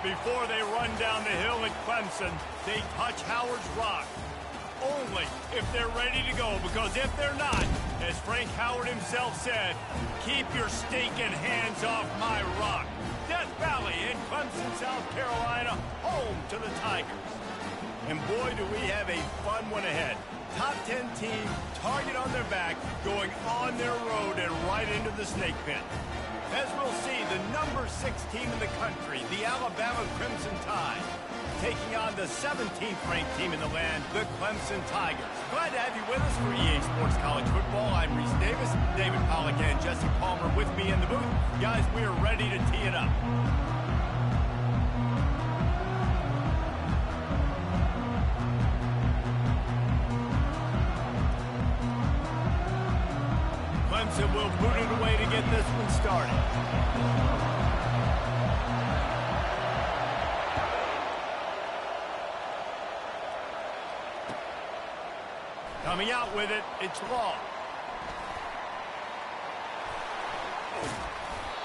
Before they run down the hill at Clemson, they touch Howard's rock. Only if they're ready to go, because if they're not, as Frank Howard himself said, keep your stinking hands off my rock. Death Valley in Clemson, South Carolina, home to the Tigers. And boy, do we have a fun one ahead. Top 10 team, target on their back, going on their road and right into the snake pit. As we'll see, the number 6 team in the country, the Alabama Crimson Tide, taking on the 17th ranked team in the land, the Clemson Tigers. Glad to have you with us for EA Sports College Football. I'm Reese Davis, David Pollack and Jesse Palmer with me in the booth. Guys, we are ready to tee it up. Clemson will boot it away to get this one started. Coming out with it, it's Law.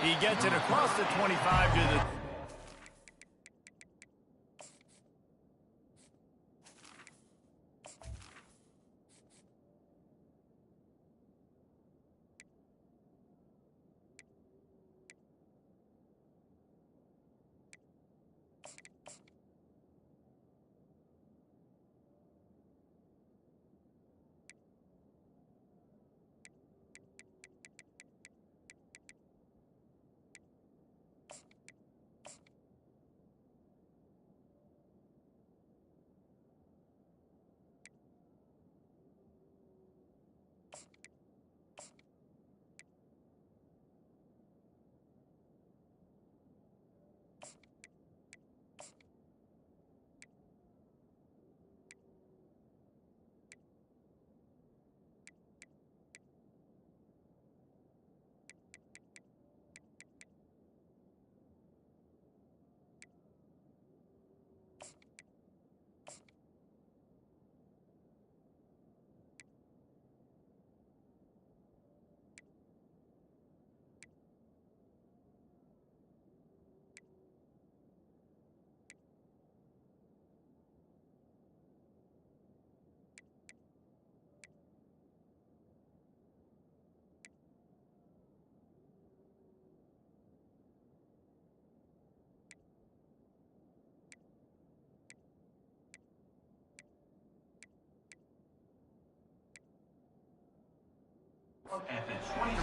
He gets it across the 25 to the...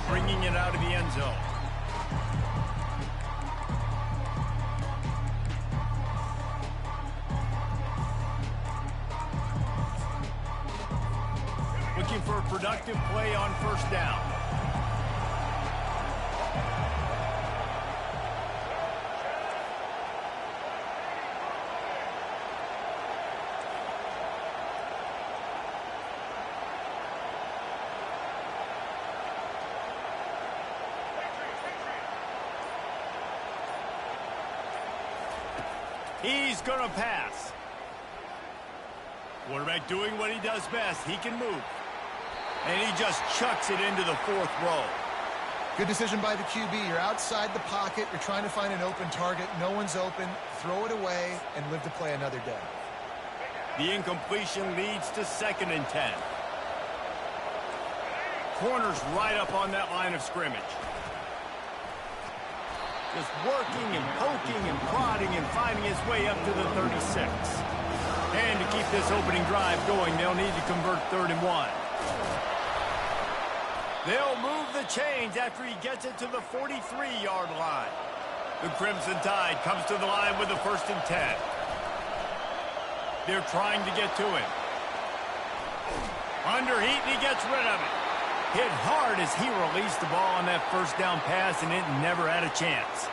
Bringing it out of the end zone. Looking for a productive play on first down. He's going to pass. Quarterback doing what he does best. He can move. And he just chucks it into the 4th row. Good decision by the QB. You're outside the pocket. You're trying to find an open target. No one's open. Throw it away and live to play another day. The incompletion leads to 2nd and 10. Corner's right up on that line of scrimmage. Just working and poking and prodding and finding his way up to the 36. And to keep this opening drive going, they'll need to convert 3rd and 1. They'll move the chains after he gets it to the 43-yard line. The Crimson Tide comes to the line with the 1st and 10. They're trying to get to him. Under heat, and he gets rid of it. Hit hard as he released the ball on that 1st down pass, and it never had a chance.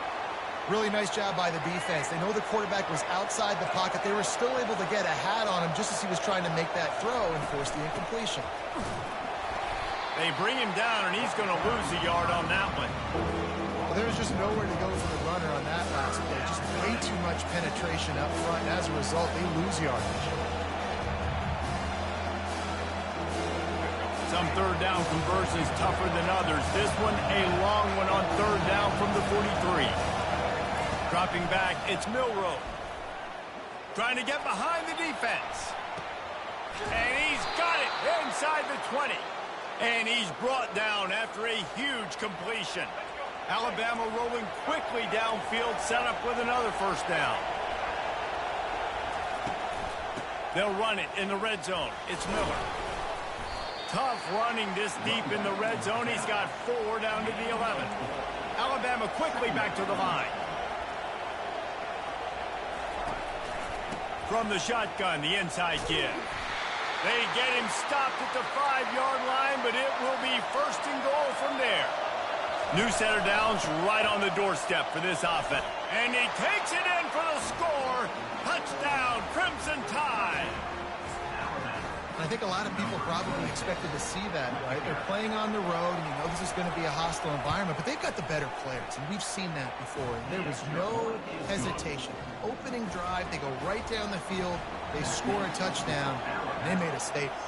Really nice job by the defense. They know the quarterback was outside the pocket. They were still able to get a hat on him just as he was trying to make that throw and force the incompletion. They bring him down, and he's going to lose a yard on that one. Well, there's just nowhere to go for the runner on that last play. Just way too much penetration up front, and as a result, they lose yardage. Some 3rd down conversions tougher than others. This one, a long one on 3rd down from the 43. Dropping back, it's Milroe. Trying to get behind the defense. And he's got it inside the 20. And he's brought down after a huge completion. Alabama rolling quickly downfield, set up with another first down. They'll run it in the red zone. It's Miller. Tough running this deep in the red zone. He's got 4 down to the 11. Alabama quickly back to the line. From the shotgun, the inside give. They get him stopped at the 5-yard line, but it will be first and goal from there. New set of downs right on the doorstep for this offense. And he takes it in for the score. Touchdown, Crimson Tide. I think a lot of people probably expected to see that, right? They're playing on the road, and you know this is going to be a hostile environment, but they've got the better players, and we've seen that before. And there was no hesitation. Opening drive, they go right down the field, they score a touchdown, and they made a statement.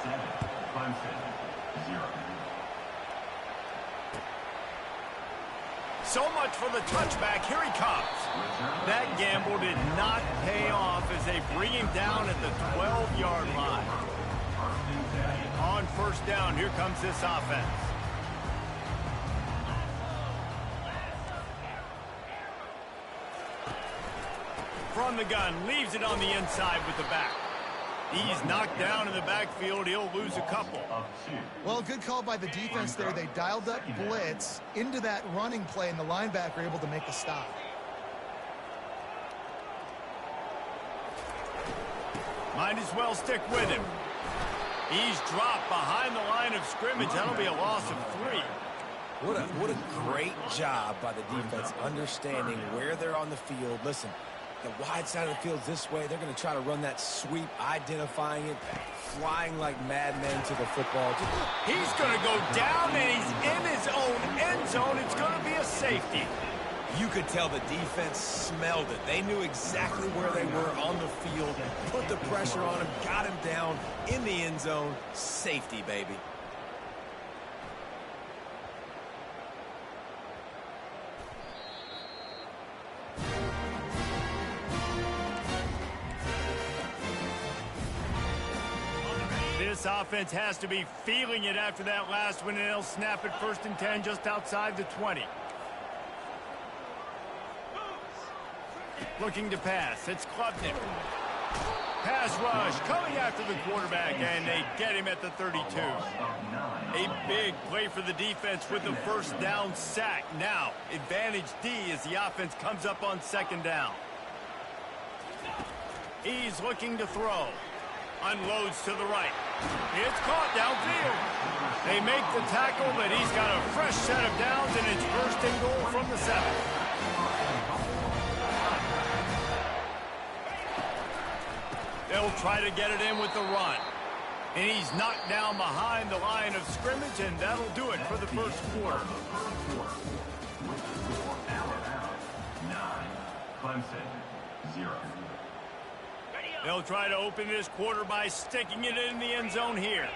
So much for the touchback. Here he comes. That gamble did not pay off as they bring him down at the 12-yard line. On first down, here comes this offense. From the gun, leaves it on the inside with the back. He's knocked down in the backfield. He'll lose a couple. Well, good call by the defense there. They dialed up blitz into that running play, and the linebacker able to make a stop. Might as well stick with him. He's dropped behind the line of scrimmage. That'll be a loss of 3. What a great job by the defense understanding where they're on the field. Listen, the wide side of the field's this way. They're going to try to run that sweep, identifying it, flying like madmen to the football. He's going to go down, and he's in his own end zone. It's going to be a safety. You could tell the defense smelled it. They knew exactly where they were on the field, put the pressure on him, got him down in the end zone. Safety, baby. This offense has to be feeling it after that last one, and they'll snap it 1st and 10 just outside the 20. Looking to pass. It's Klubnik. Pass rush coming after the quarterback, and they get him at the 32. A big play for the defense with the first down sack. Now, advantage D as the offense comes up on 2nd down. He's looking to throw. Unloads to the right. It's caught downfield. They make the tackle, but he's got a fresh set of downs, and it's 1st and goal from the 7. They'll try to get it in with the run. And he's knocked down behind the line of scrimmage, and that'll do it for the first quarter. 9, Clemson, 0. They'll try to open this quarter by sticking it in the end zone here.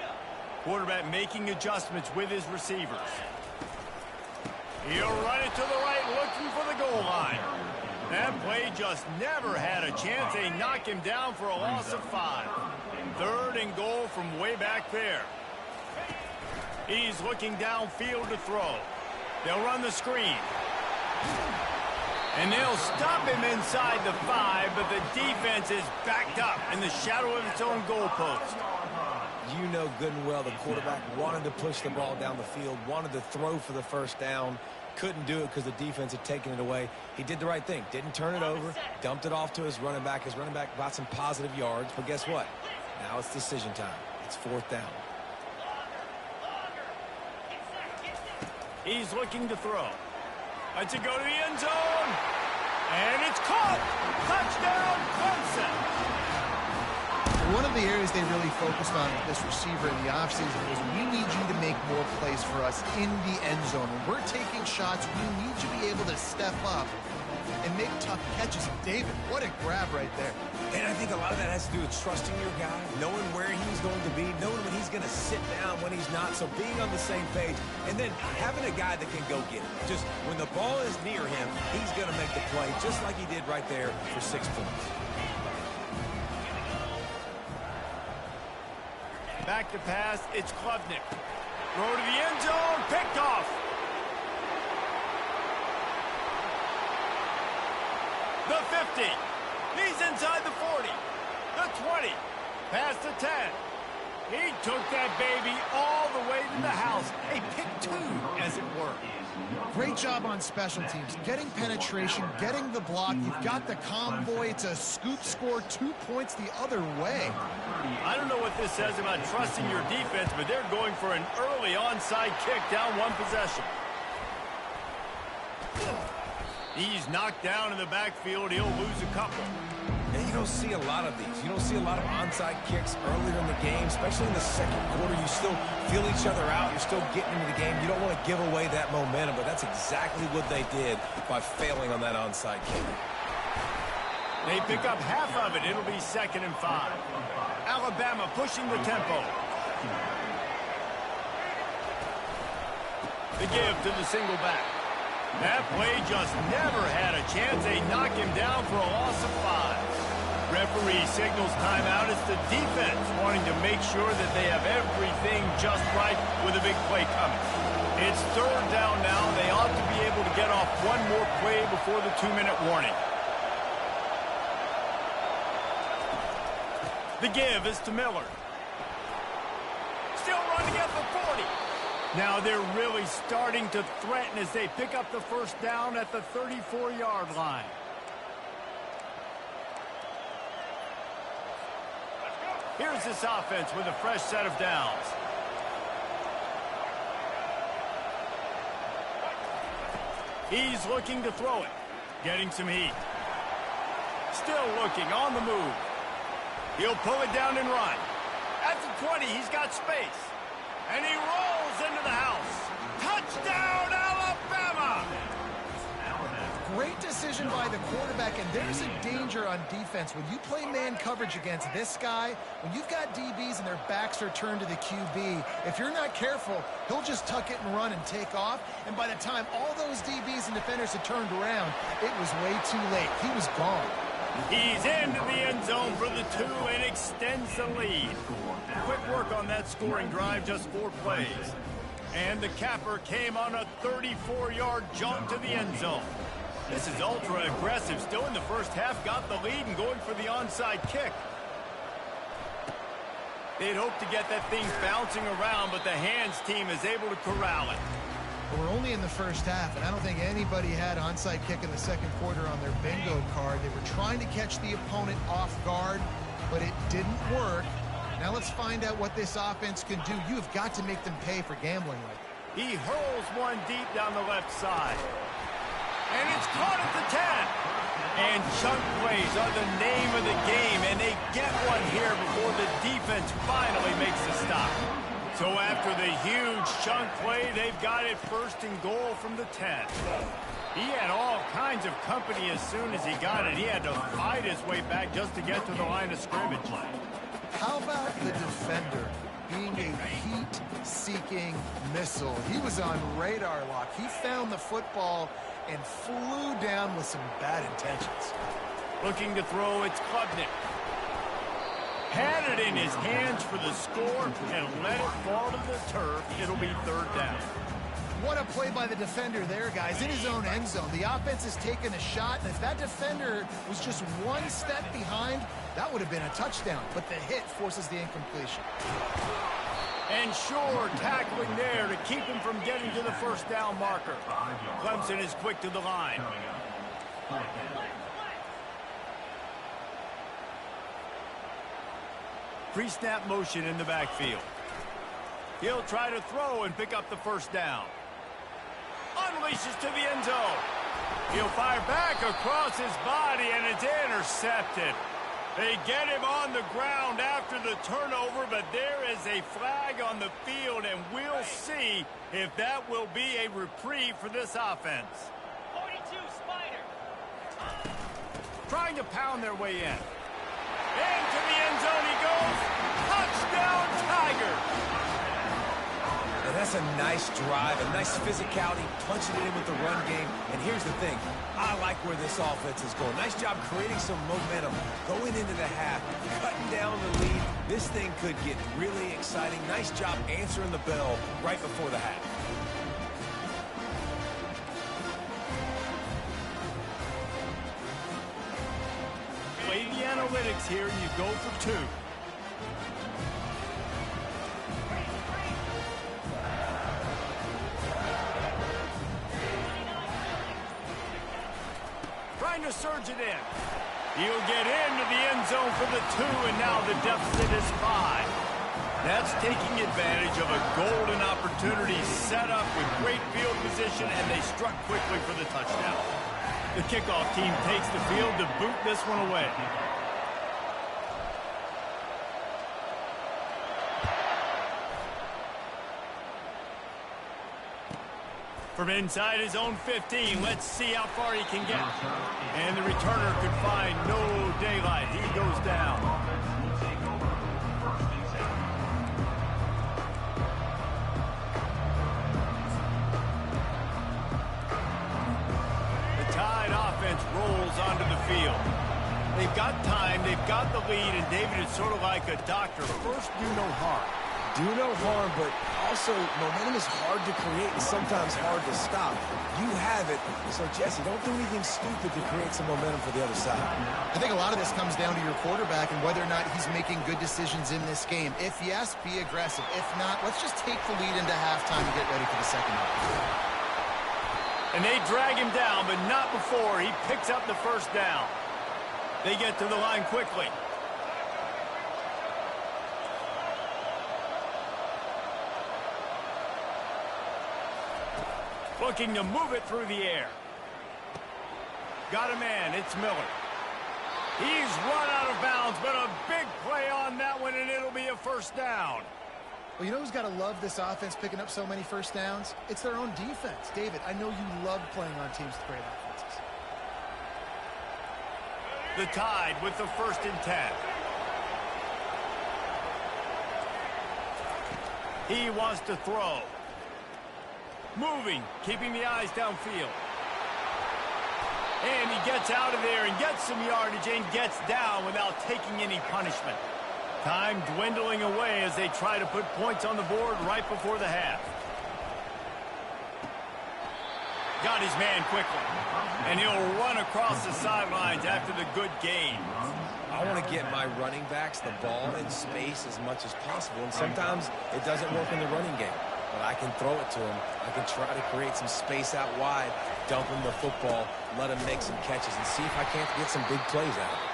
Quarterback making adjustments with his receivers. He'll run it to the right, looking for the goal line. That play just never had a chance. They knock him down for a loss of 5. 3rd and goal from way back there. He's looking downfield to throw. They'll run the screen. And they'll stop him inside the 5, but the defense is backed up in the shadow of its own goalpost. You know good and well the quarterback wanted to push the ball down the field, wanted to throw for the first down. Couldn't do it because the defense had taken it away. He did the right thing. Didn't turn it over. Dumped it off to his running back. His running back got some positive yards. But guess what? Now it's decision time. It's 4th down. He's looking to throw. Lets it go to the end zone. And it's caught. Touchdown, Clemson. One of the areas they really focused on with this receiver in the offseason was we need you to make more plays for us in the end zone. When we're taking shots, we need you to be able to step up and make tough catches. David, what a grab right there. And I think a lot of that has to do with trusting your guy, knowing where he's going to be, knowing when he's going to sit down, when he's not. So being on the same page, and then having a guy that can go get it. Just when the ball is near him, he's going to make the play, just like he did right there for 6 points. Back to pass, it's Klubnik. Throw to the end zone, picked off. The 50. He's inside the 40. The 20. Past the 10. He took that baby all the way to the house. A pick 2, as it were. Great job on special teams. Getting penetration, getting the block. You've got the convoy. It's a scoop score, 2 points the other way. I don't know what this says about trusting your defense, but they're going for an early onside kick down 1 possession. He's knocked down in the backfield. He'll lose a couple. And you don't see a lot of these. You don't see a lot of onside kicks earlier in the game, especially in the second quarter. You still feel each other out. You're still getting into the game. You don't want to give away that momentum, but that's exactly what they did by failing on that onside kick. They pick up half of it. It'll be 2nd and 5. Alabama pushing the tempo. The give to the single back. That play just never had a chance. They knock him down for a loss of 5. Referee signals timeout. It's the defense wanting to make sure that they have everything just right with a big play coming. It's 3rd down now. They ought to be able to get off one more play before the 2-minute warning. The give is to Miller. Still running at the 40. Now they're really starting to threaten as they pick up the 1st down at the 34-yard line. Here's this offense with a fresh set of downs. He's looking to throw it. Getting some heat. Still looking on the move. He'll pull it down and run. At the 20, he's got space. And he rolls into the house. Touchdown, Alabama! Great decision by the quarterback, and there's a danger on defense. When you play man coverage against this guy, when you've got DBs and their backs are turned to the QB, if you're not careful, he'll just tuck it and run and take off. And by the time all those DBs and defenders had turned around, it was way too late. He was gone. He's into the end zone for the 2 and extends the lead. Quick work on that scoring drive, just 4 plays. And the capper came on a 34-yard jump to the end zone. This is ultra-aggressive. Still in the first half, got the lead and going for the onside kick. They'd hoped to get that thing bouncing around, but the hands team is able to corral it. We're only in the first half, and I don't think anybody had onside kick in the second quarter on their bingo card. They were trying to catch the opponent off guard, but it didn't work. Now let's find out what this offense can do. You've got to make them pay for gambling like that. He hurls one deep down the left side. And it's caught at the 10. And chunk plays are the name of the game, and they get one here before the defense finally makes the stop. So after the huge chunk play, they've got it 1st and goal from the 10. He had all kinds of company as soon as he got it. He had to fight his way back just to get to the line of scrimmage. How about the defender being a heat-seeking missile? He was on radar lock. He found the football and flew down with some bad intentions. Looking to throw, it's Klubnik. Had it in his hands for the score and let it fall to the turf. It'll be 3rd down. What a play by the defender there, guys. In his own end zone. The offense has taken a shot, and if that defender was just 1 step behind, that would have been a touchdown. But the hit forces the incompletion. And sure, tackling there to keep him from getting to the 1st down marker. Clemson is quick to the line. Pre-snap motion in the backfield. He'll try to throw and pick up the 1st down. Unleashes to the end zone. He'll fire back across his body, and it's intercepted. They get him on the ground after the turnover, but there is a flag on the field, and we'll see if that will be a reprieve for this offense. 42, Spider. Trying to pound their way in. Into the end zone he goes. Touchdown, Tigers! And that's a nice drive, a nice physicality, punching it in with the run game. And here's the thing. I like where this offense is going. Nice job creating some momentum, going into the half, cutting down the lead. This thing could get really exciting. Nice job answering the bell right before the half. Play the analytics here, and you go for two. Trying to surge it in. He'll get into the end zone for the two, and now the deficit is 5. That's taking advantage of a golden opportunity set up with great field position, and they struck quickly for the touchdown. The kickoff team takes the field to boot this one away. From inside his own 15, let's see how far he can get. And the returner could find no daylight. He goes down. The Tide offense rolls onto the field. They've got time, they've got the lead, and David is sort of like a doctor. First, do no harm. Do no harm, but also momentum is hard to create and sometimes hard to stop. You have it, so Jesse, don't do anything stupid to create some momentum for the other side. I think a lot of this comes down to your quarterback and whether or not he's making good decisions in this game. If yes, be aggressive. If not, let's just take the lead into halftime and get ready for the second half. And they drag him down, but not before he picks up the first down. They get to the line quickly. Looking to move it through the air. Got a man. It's Miller. He's run out of bounds, but a big play on that one, and it'll be a first down. Well, you know who's got to love this offense picking up so many first downs? It's their own defense. David, I know you love playing on teams with great offenses. The Tide with the 1st and 10. He wants to throw. Moving, keeping the eyes downfield. And he gets out of there and gets some yardage and gets down without taking any punishment. Time dwindling away as they try to put points on the board right before the half. Got his man quickly. And he'll run across the sidelines after the good gain. I want to get my running backs the ball in space as much as possible, and sometimes it doesn't work in the running game. But I can throw it to him. I can try to create some space out wide, dump him the football, let him make some catches, and see if I can't get some big plays out of it.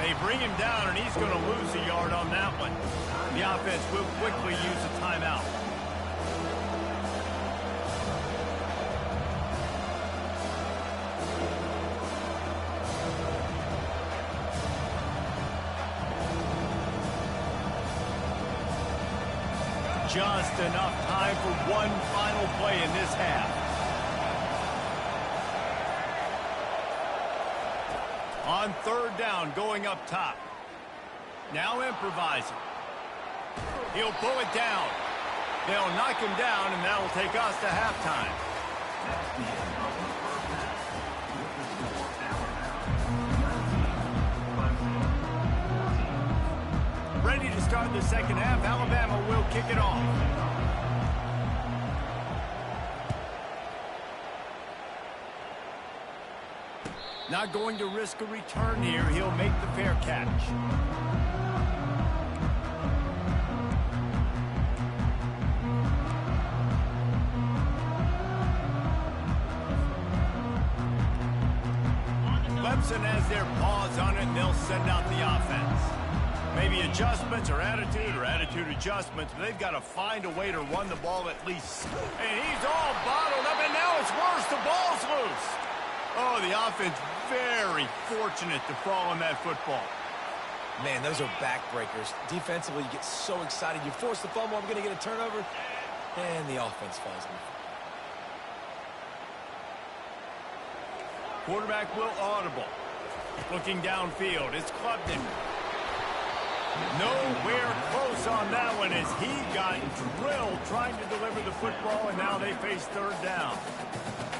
They bring him down, and he's going to lose a yard on that one. The offense will quickly use a timeout. Just enough time for one final play in this half. On 3rd down, going up top. Now improvising. He'll pull it down. They'll knock him down, and that'll take us to halftime. Ready to start the second half. Alabama will kick it off. Not going to risk a return here. He'll make the fair catch. Clemson has their paws on it, and they'll send out the offense. Maybe adjustments or attitude adjustments, but they've got to find a way to run the ball at least. And he's all bottled up, and now it's worse. The ball's loose. Oh, the offense very fortunate to fall on that football. Man, those are backbreakers. Defensively, you get so excited. You force the fumble, I'm going to get a turnover, and the offense falls in. Quarterback will audible. Looking downfield, it's clubbed in. Nowhere close on that one as he got drilled trying to deliver the football, and now they face third down.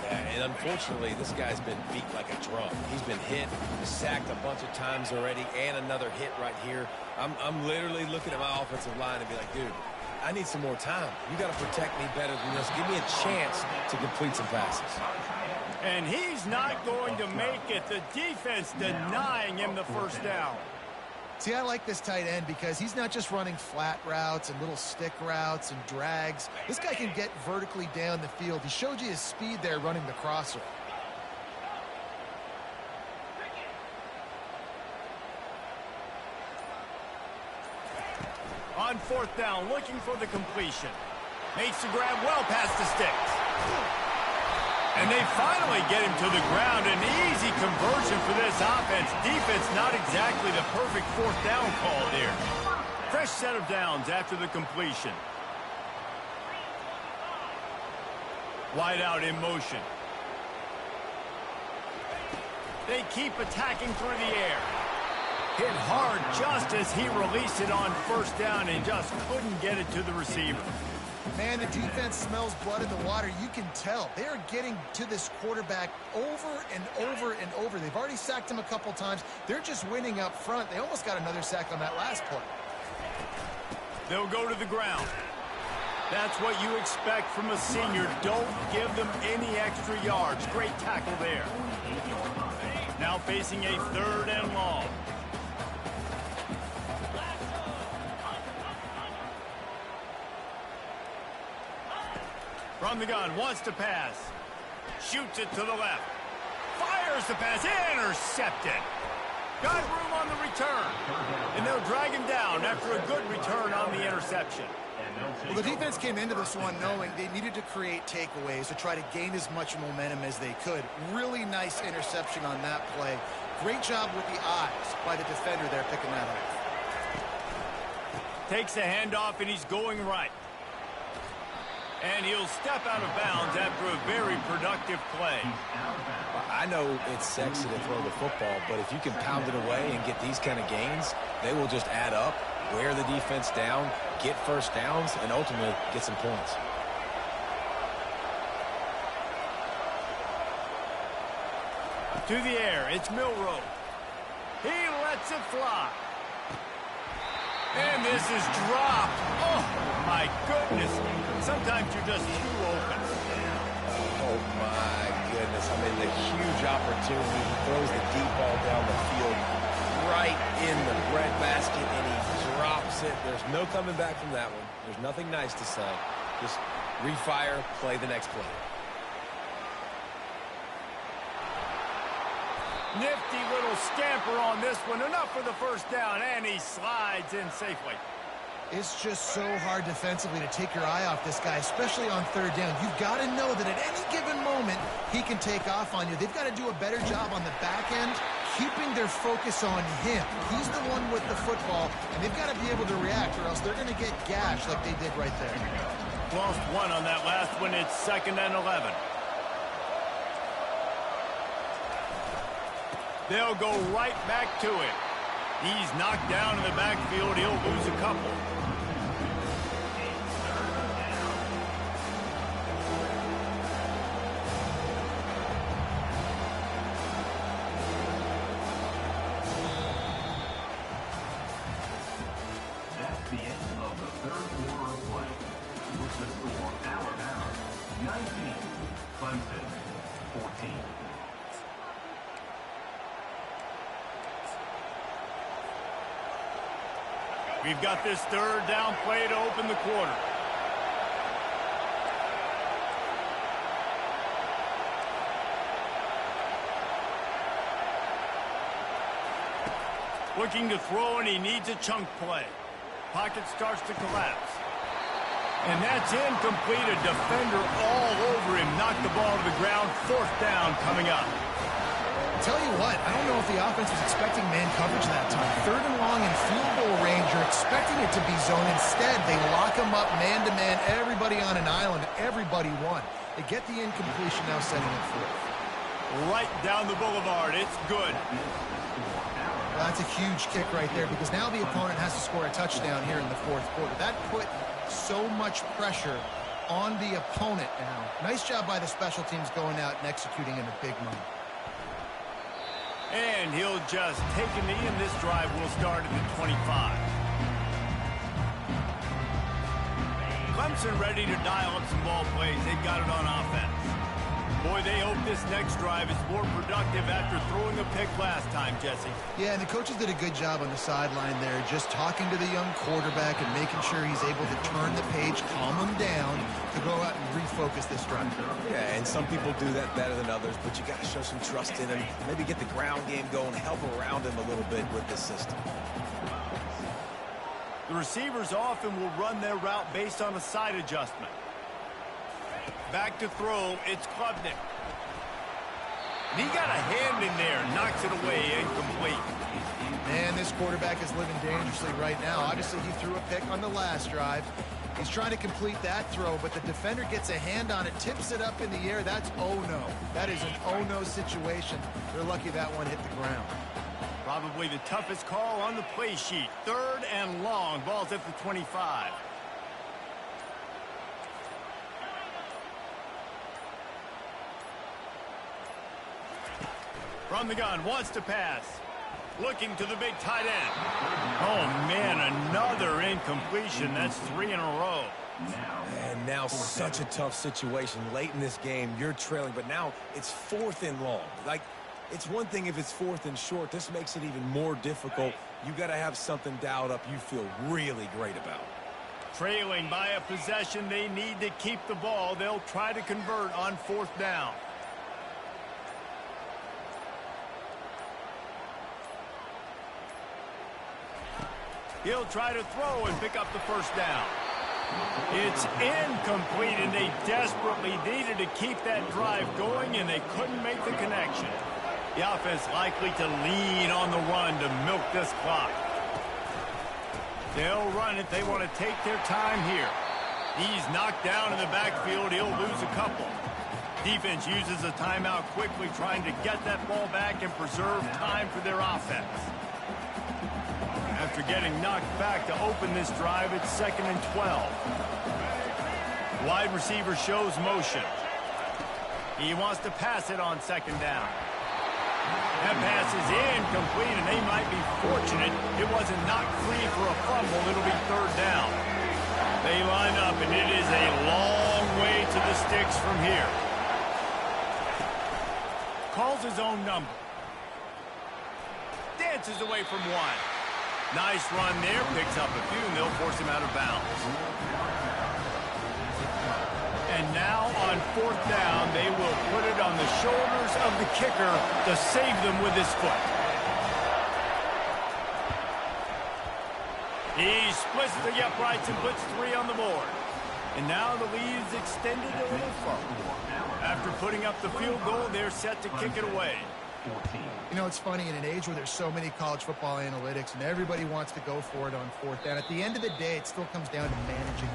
Yeah, and unfortunately, this guy's been beat like a drum. He's been hit, sacked a bunch of times already, and another hit right here. I'm literally looking at my offensive line and be like, dude, I need some more time. You got to protect me better than this. Give me a chance to complete some passes. And he's not going to make it. The defense denying him the first down. See, I like this tight end because he's not just running flat routes and little stick routes and drags. This guy can get vertically down the field. He showed you his speed there running the crosser. On fourth down, looking for the completion. Makes the grab well past the sticks. And they finally get him to the ground. An easy conversion for this offense. Defense not exactly the perfect fourth down call there. Fresh set of downs after the completion. Wide out in motion. They keep attacking through the air. Hit hard just as he released it on first down and just couldn't get it to the receiver. Man, the defense smells blood in the water. You can tell. They are getting to this quarterback over and over and over. They've already sacked him a couple times. They're just winning up front. They almost got another sack on that last play. They'll go to the ground. That's what you expect from a senior. Don't give them any extra yards. Great tackle there. Now facing a third and long. From the gun, wants to pass. Shoots it to the left. Fires the pass, intercepted. Got room on the return. And they'll drag him down after a good return on the interception. Well, the defense came into this one knowing they needed to create takeaways to try to gain as much momentum as they could. Really nice interception on that play. Great job with the eyes by the defender there picking that up. Takes the handoff, and he's going right. And he'll step out of bounds after a very productive play. I know it's sexy to throw the football, but if you can pound it away and get these kind of gains, they will just add up, wear the defense down, get first downs, and ultimately get some points. To the air, it's Milroe. He lets it fly. And this is dropped. Oh, my goodness. Sometimes you're just too open. Oh, my goodness. I mean, the huge opportunity. He throws the deep ball down the field right in the breadbasket, and he drops it. There's no coming back from that one. There's nothing nice to say. Just refire, play the next play. Nifty little scamper on this one. Enough for the first down, and he slides in safely. It's just so hard defensively to take your eye off this guy, especially on third down. You've got to know that at any given moment, he can take off on you. They've got to do a better job on the back end, keeping their focus on him. He's the one with the football, and they've got to be able to react, or else they're going to get gashed like they did right there. Lost one on that last one. It's 2nd and 11. They'll go right back to it. He's knocked down in the backfield. He'll lose a couple. That's the end of the third quarter of play. With the score, Alabama 19, Clemson 14. We've got this third down play to open the quarter. Looking to throw, and he needs a chunk play. Pocket starts to collapse. And that's incomplete. A defender all over him. Knocked the ball to the ground. 4th down coming up. tell you what, I don't know if the offense was expecting man coverage that time. 3rd and long in field goal range. You're expecting it to be zone. Instead, they lock them up man-to-man, everybody on an island, everybody won. They get the incompletion, now setting it forth. Right down the boulevard. It's good. Well, that's a huge kick right there because now the opponent has to score a touchdown here in the 4th quarter. That put so much pressure on the opponent now. Nice job by the special teams going out and executing in a big moment. And he'll just take a knee, and this drive will start at the 25. Clemson ready to dial up some ball plays. They've got it on offense. Boy, they hope this next drive is more productive after throwing a pick last time, Jesse. Yeah, and the coaches did a good job on the sideline there, just talking to the young quarterback and making sure he's able to turn the page, calm him down, to go out and refocus this drive. Yeah, and some people do that better than others, but you got to show some trust in him. Maybe get the ground game going, help around him a little bit with this system. The receivers often will run their route based on a side adjustment. Back to throw, it's Klubnik. He got a hand in there, knocks it away, incomplete. Man, this quarterback is living dangerously right now. Obviously, he threw a pick on the last drive. He's trying to complete that throw, but the defender gets a hand on it, tips it up in the air. That's oh-no. That is an oh-no situation. They're lucky that one hit the ground. Probably the toughest call on the play sheet. 3rd and long, ball's at the 25. From the gun, wants to pass. Looking to the big tight end. Oh, man, another incompletion. That's 3 in a row. And now such a tough situation. Late in this game, you're trailing, but now it's 4th and long. Like, it's one thing if it's 4th and short. This makes it even more difficult. You got to have something dialed up you feel really great about. Trailing by a possession, they need to keep the ball. They'll try to convert on 4th down. He'll try to throw and pick up the 1st down. It's incomplete, and they desperately needed to keep that drive going, and they couldn't make the connection. The offense likely to lean on the run to milk this clock. They'll run it. They want to take their time here. He's knocked down in the backfield. He'll lose a couple. Defense uses a timeout quickly, trying to get that ball back and preserve time for their offense. After getting knocked back to open this drive, it's 2nd and 12. Wide receiver shows motion. He wants to pass it on 2nd down. That pass is incomplete, and they might be fortunate it wasn't knocked free for a fumble. It'll be 3rd down. They line up, and it is a long way to the sticks from here. Calls his own number. Dances away from one. Nice run there, picks up a few, and they'll force him out of bounds. And now on 4th down, they will put it on the shoulders of the kicker to save them with his foot. He splits the uprights and puts 3 on the board. And now the lead is extended a little further. After putting up the field goal, they're set to kick it away. You know, it's funny, in an age where there's so many college football analytics and everybody wants to go for it on 4th down, at the end of the day, it still comes down to managing.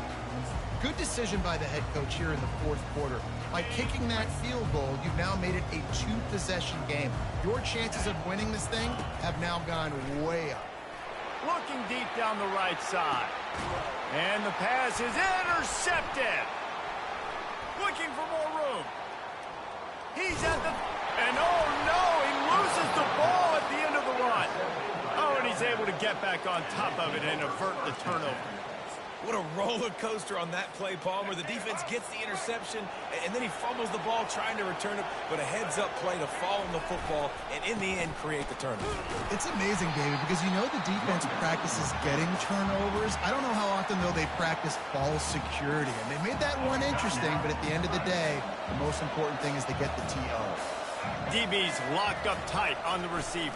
Good decision by the head coach here in the 4th quarter. By kicking that field goal, you've now made it a 2-possession game. Your chances of winning this thing have now gone way up. Looking deep down the right side. And the pass is intercepted. Looking for more room. He's at the... And oh no, he loses the ball at the end of the run. Oh, and he's able to get back on top of it and avert the turnover. What a roller coaster on that play, Palmer. The defense gets the interception, and then he fumbles the ball trying to return it, but a heads-up play to fall on the football, and in the end, create the turnover. It's amazing, David, because you know the defense practices getting turnovers. I don't know how often, though, they practice ball security. And they made that one interesting, but at the end of the day, the most important thing is to get the TO. DB's locked up tight on the receivers.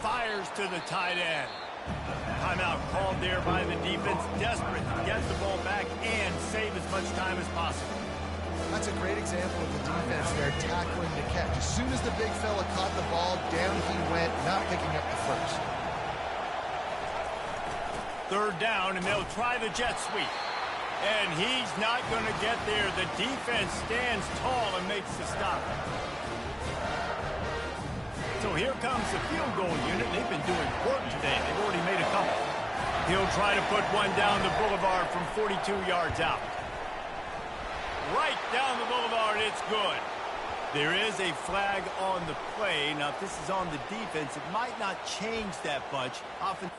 Fires to the tight end. Timeout called there by the defense, desperate to get the ball back and save as much time as possible. That's a great example of the defense there tackling the catch. As soon as the big fella caught the ball, down he went, not picking up the first. Third down, and they'll try the jet sweep. And he's not going to get there. The defense stands tall and makes the stop. So here comes the field goal unit. They've been doing work today. They've already made a couple. He'll try to put one down the boulevard from 42 yards out. Right down the boulevard, it's good. There is a flag on the play. Now, if this is on the defense, it might not change that much. Often.